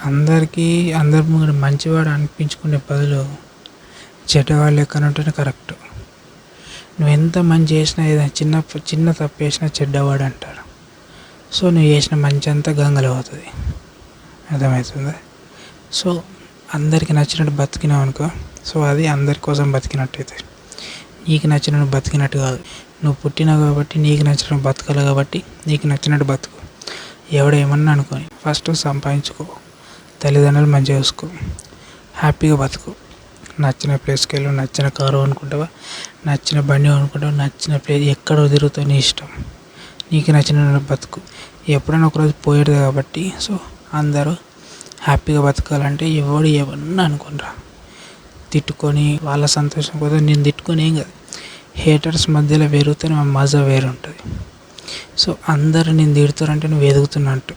అందరి ముందు మంచివాడు అనిపించుకునే బదులు చెడ్డవాళ్ళు లెక్కన ఉంటేనే కరెక్ట్. నువ్వు ఎంత మంచి చేసినా ఏదైనా చిన్న తప్పు చేసినా చెడ్డవాడు అంటారు. సో నువ్వు చేసిన మంచి అంతా గంగలో అవుతుంది. అర్థమవుతుందా? సో అందరికి నచ్చినట్టు బతికినావు అనుకో, సో అది అందరి కోసం బతికినట్టు అవుతుంది. నీకు నచ్చినట్టు బతికినట్టు కాదు. నువ్వు పుట్టినావు కాబట్టి నీకు నచ్చినట్టు బతకాలి, కాబట్టి నీకు నచ్చినట్టు బతుకు. ఎవడేమన్నా అనుకోని ఫస్ట్ సంపాదించుకో, తల్లిదండ్రులు మంచిగా చూసుకో, హ్యాపీగా బతుకు. నచ్చిన ప్లేస్కి వెళ్ళు, నచ్చిన కారు అనుకుంటావా, నచ్చిన బండి అనుకుంటావా, నచ్చిన ప్లేస్ ఎక్కడ తిరుగుతావు నీ ఇష్టం. నీకు నచ్చిన బతుకు. ఎప్పుడైనా ఒకరోజు పోయేది కాబట్టి సో అందరూ హ్యాపీగా బతకాలంటే ఎవడు ఏమన్నా అనుకోనరా, తిట్టుకొని వాళ్ళ సంతోషం కోసం నేను తిట్టుకొని ఏం కాదు. హేటర్స్ మధ్యలో పెరిగితేనే మజా వేరు ఉంటుంది. సో అందరు నేను తిడుతారంటే నువ్వు ఎదుగుతున్నట్టు,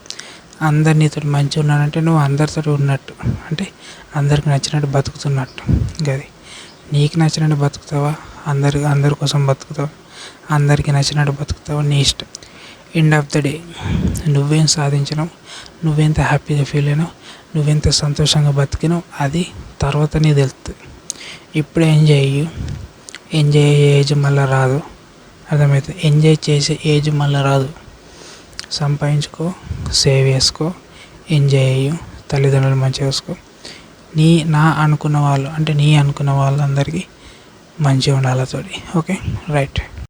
అందరు నీతో మంచిగా ఉన్నారంటే నువ్వు అందరితో ఉన్నట్టు, అంటే అందరికి నచ్చినట్టు బతుకుతున్నట్టు. గది నీకు నచ్చినట్టు బతుకుతావా, అందరి కోసం బతుకుతావా, అందరికీ నచ్చినట్టు బతుకుతావా, నీ ఇష్టం. ఎండ్ ఆఫ్ ద డే నువ్వేం సాధించినావు, నువ్వెంత హ్యాపీగా ఫీల్ అయినావు, నువ్వెంత సంతోషంగా బతికినావు అది తర్వాత నీకు తెలుస్తుంది. ఇప్పుడు ఎంజాయ్ ఏజ్ మళ్ళీ రాదు. అర్థమవుతుంది? ఎంజాయ్ చేసే ఏజ్ మళ్ళీ రాదు. సంపాదించుకో, సేవ్ చేసుకో, ఎంజాయ్ అయ్యి, తల్లిదండ్రులు మంచిగా చూసుకో. నీ అనుకున్న వాళ్ళందరికీ మంచిగా ఉండాలి తోడి. Okay, right.